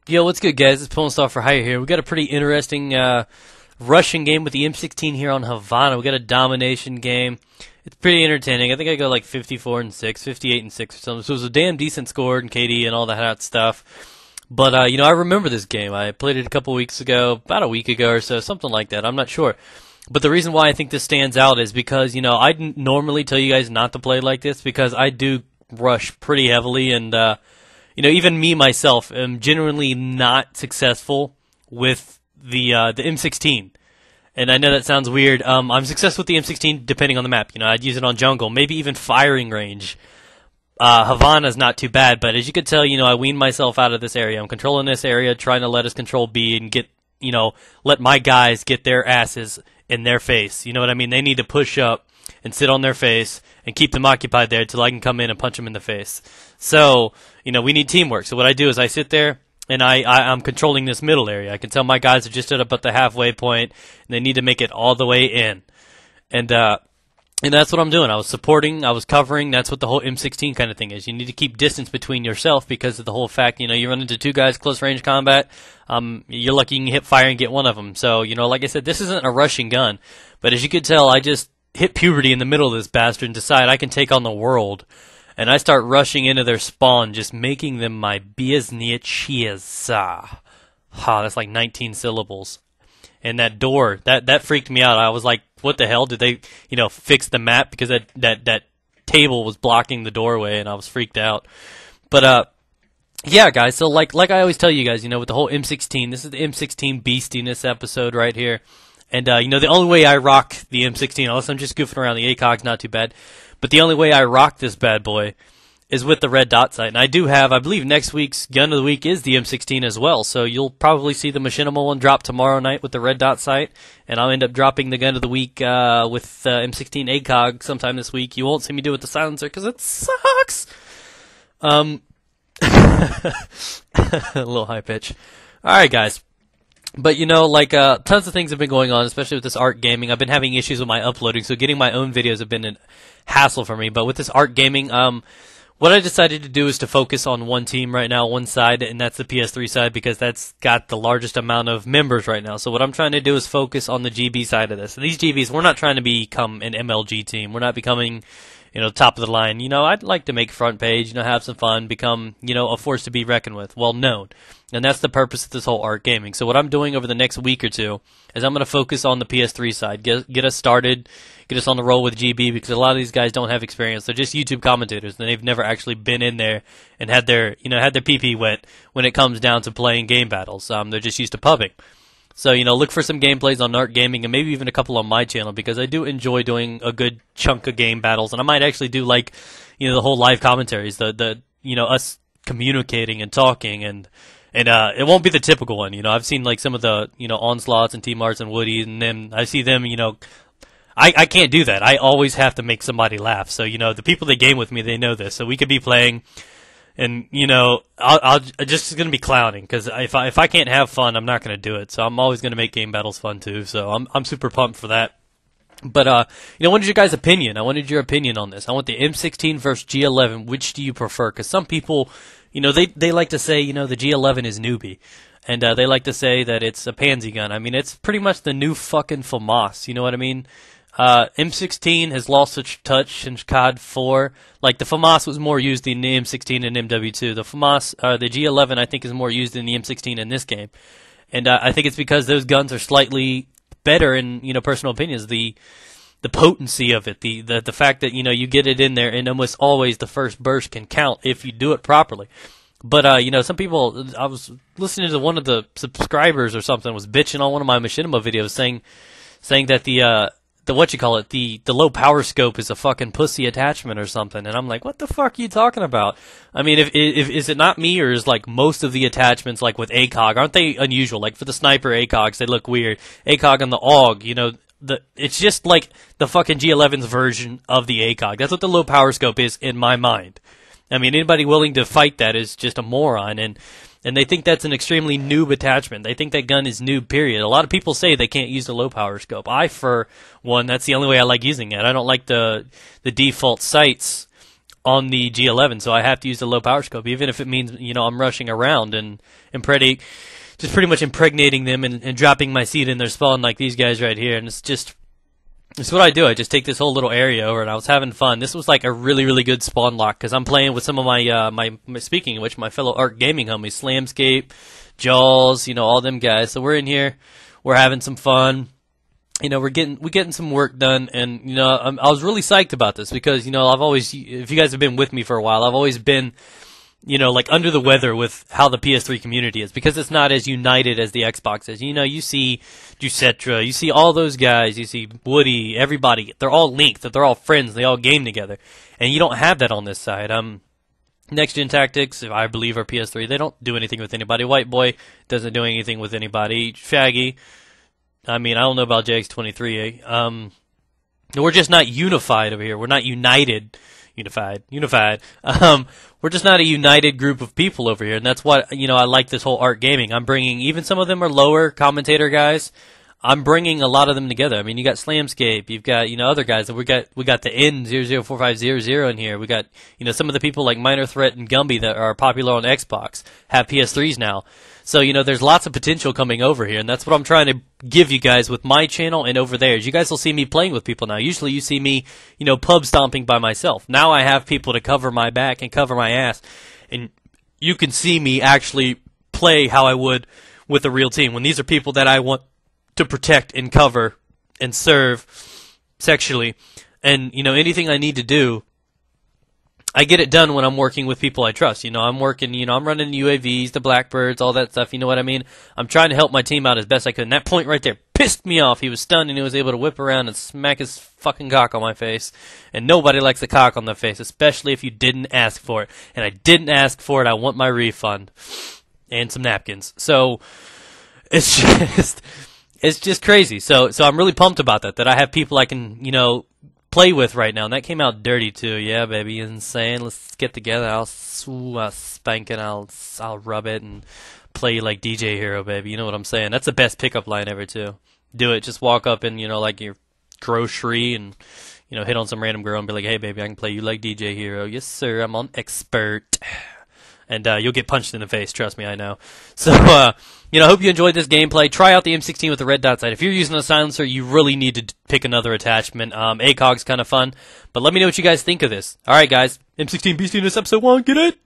Yo, what's good, guys? It's Pulling Star for Hire here. We got a pretty interesting rushing game with the M16 here on Havana. We got a domination game. It's pretty entertaining. I think I go like 54-6, 58-6 or something. So it was a damn decent score and KD and all that hot stuff. But you know, I remember this game. I played it a couple weeks ago, about a week ago or so, something like that. I'm not sure. But the reason why I think this stands out is because, you know, I normally tell you guys not to play like this because I do rush pretty heavily, and you know, even me myself am genuinely not successful with the M16. And I know that sounds weird. I'm successful with the M16 depending on the map. You know, I'd use it on jungle, maybe even firing range. Havana's not too bad, but as you could tell, you know, I weaned myself out of this area. I'm controlling this area, trying to let us control B and get, you know, let my guys get their asses in their face. You know what I mean? They need to push up and sit on their face and keep them occupied there until I can come in and punch them in the face. So, you know, we need teamwork. So what I do is I sit there and I'm controlling this middle area. I can tell my guys are just at about the halfway point and they need to make it all the way in. And that's what I'm doing. I was supporting, I was covering. That's what the whole M16 kind of thing is. You need to keep distance between yourself because of the whole fact, you know, you run into two guys close range combat. You're lucky you can hit fire and get one of them. So, you know, like I said, this isn't a rushing gun. But as you could tell, I just hit puberty in the middle of this bastard and decide I can take on the world. And I start rushing into their spawn, just making them my Beastiness. That's like 19 syllables. And that door, that freaked me out. I was like, what the hell? Did they, you know, fix the map? Because that table was blocking the doorway, and I was freaked out. But, yeah, guys, so like I always tell you guys, you know, with the whole M16, this is the M16 Beastiness episode right here. And, you know, the only way I rock the M16, unless I'm just goofing around, the ACOG's not too bad, but the only way I rock this bad boy is with the red dot sight. And I do have, I believe next week's gun of the week is the M16 as well, so you'll probably see the machinima one drop tomorrow night with the red dot sight, and I'll end up dropping the gun of the week with M16 ACOG sometime this week. You won't see me do it with the silencer because it sucks. A little high pitch. Alright, guys. But, you know, like, tons of things have been going on, especially with this art gaming. I've been having issues with my uploading, so getting my own videos have been a hassle for me. But with this art gaming, what I decided to do is to focus on one team right now, one side, and that's the PS3 side, because that's got the largest amount of members right now. So what I'm trying to do is focus on the GB side of this. And these GBs, we're not trying to become an MLG team. We're not becoming, you know, top of the line. You know, I'd like to make front page, you know, have some fun, become, you know, a force to be reckoned with, well known. And that's the purpose of this whole art gaming. So what I'm doing over the next week or two is I'm going to focus on the PS3 side, get us started, get us on the roll with GB, because a lot of these guys don't have experience. They're just YouTube commentators, and they've never actually been in there and had their, you know, had their pee-pee wet when it comes down to playing game battles. They're just used to pubbing. So, you know, look for some gameplays on Art Gaming and maybe even a couple on my channel, because I do enjoy doing a good chunk of game battles, and I might actually do, like, you know, the whole live commentaries, the you know, us communicating and talking, and it won't be the typical one. You know, I've seen, like, some of the, you know, Onslaughts and T-Marts and Woodies, and then I see them, you know, I can't do that. I always have to make somebody laugh. So, you know, the people that game with me, they know this. So we could be playing, and, you know, I'm just going to be clowning, because if I can't have fun, I'm not going to do it. So I'm always going to make game battles fun too. So I'm super pumped for that. But you know, what is your guys' opinion? I wanted your opinion on this. I want the M16 versus G11. Which do you prefer? Because some people, you know, they like to say, you know, the G11 is newbie, and they like to say that it's a pansy gun. I mean, it's pretty much the new fucking FAMAS. You know what I mean? M16 has lost its touch since COD 4. Like, the FAMAS was more used in the M16 and MW2. The FAMAS, the G11, I think, is more used in the M16 in this game. And I think it's because those guns are slightly better in, you know, personal opinions. The potency of it, the fact that, you know, you get it in there, and almost always the first burst can count if you do it properly. But, you know, some people, I was listening to one of the subscribers or something was bitching on one of my machinima videos saying that the low power scope is a fucking pussy attachment or something, and I'm like, what the fuck are you talking about? I mean, if is it not me, or is, like, most of the attachments, like with ACOG, aren't they unusual? Like for the sniper ACOGs, they look weird. ACOG on the AUG, you know, it's just like the fucking G11's version of the ACOG. That's what the low power scope is in my mind. I mean, anybody willing to fight that is just a moron, and they think that's an extremely noob attachment. They think that gun is noob, period. A lot of people say they can't use the low power scope. For one, that's the only way I like using it. I don't like the default sights on the G11, so I have to use the low power scope, even if it means, you know, I'm rushing around and just pretty much impregnating them and dropping my seed in their spawn like these guys right here. And it's what I do. I just take this whole little area over, and I was having fun. This was like a really, really good spawn lock because I'm playing with some of my speaking of which, my fellow Arc Gaming homies, Slamscape, Jaws, you know, all them guys. So we're in here, we're having some fun. You know, we're getting some work done, and you know, I was really psyched about this because, you know, if you guys have been with me for a while, I've always been, you know, like under the weather with how the PS3 community is because it's not as united as the Xbox is. You know, you see Ducetra, you see all those guys, you see Woody, everybody, they're all linked, they're all friends, they all game together, and you don't have that on this side. Next Gen Tactics, I believe, are PS3. They don't do anything with anybody. White Boy doesn't do anything with anybody. Shaggy, I mean, I don't know about JX23. We're just not unified over here. We're not united. Unified. We're just not a united group of people over here, and that's what, you know, I like this whole Arc Gaming. I'm bringing, even some of them are lower commentator guys, I'm bringing a lot of them together. I mean, you got Slamscape, you've got, you know, other guys, we got the N004500 in here. We got, you know, some of the people like Minor Threat and Gumby that are popular on Xbox have PS3s now. So, you know, there's lots of potential coming over here, and that's what I'm trying to give you guys with my channel and over theirs. You guys will see me playing with people now. Usually you see me, you know, pub stomping by myself. Now I have people to cover my back and cover my ass, and you can see me actually play how I would with a real team. When these are people that I want to protect and cover and serve sexually, and, you know, anything I need to do, I get it done when I'm working with people I trust. You know, I'm running UAVs, the Blackbirds, all that stuff. You know what I mean? I'm trying to help my team out as best I could. And that point right there pissed me off. He was stunned and he was able to whip around and smack his fucking cock on my face. And nobody likes a cock on the face, especially if you didn't ask for it. And I didn't ask for it. I want my refund and some napkins. So it's just crazy. So I'm really pumped about that I have people I can, you know, play with right now, and that came out dirty too. Yeah, baby, insane. Let's get together. I'll spank it. I'll rub it and play you like DJ Hero, baby. You know what I'm saying? That's the best pickup line ever too. Do it. Just walk up and, you know, like your grocery and, you know, hit on some random girl and be like, hey, baby, I can play you like DJ Hero. Yes, sir. I'm on expert. And you'll get punched in the face. Trust me, I know. So, you know, I hope you enjoyed this gameplay. Try out the M16 with the red dot sight. If you're using a silencer, you really need to pick another attachment. ACOG's kind of fun. But let me know what you guys think of this. All right, guys. M16 Beastiness episode 1. Get it?